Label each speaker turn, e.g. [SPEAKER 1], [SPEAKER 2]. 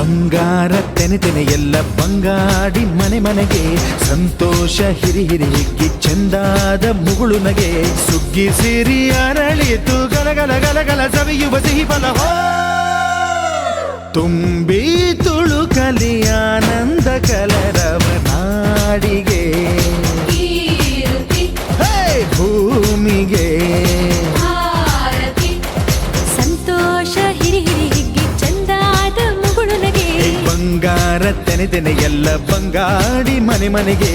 [SPEAKER 1] ಬಂಗಾರ ತೆನೆ ತೆನೆ ಎಲ್ಲ ಬಂಗಾಡಿ ಮನೆ ಮನೆಗೆ ಸಂತೋಷ ಹಿರಿ ಹಿರಿ ಹಿಗ್ಗಿ ಚೆಂದಾದ ಮುಗುಳು ನಗೆ ಸುಗ್ಗಿ ಸಿರಿ ಅರಳಿತು ಗಲಗಲ ಗಲಗಲ ಸವಿಯುವ ಸಿಹಿ ಫಲ ತುಂಬಿ ತುಳುಕಲಿ ಆನಂದ ಕಲರವ ನಾಡಿಗೆ ಭೂಮಿಗೆ
[SPEAKER 2] ಸಂತೋಷ ಹಿರಿ ಹಿರಿ ಹಿಗ್ಗಿ ಚಂದಾದ ಮುಗುಳು ನಗೆ
[SPEAKER 1] ಬಂಗಾರ ತೆನೆ ತೆನೆ ಎಲ್ಲ ಬಂಗಾಡಿ ಮನೆ ಮನೆಗೆ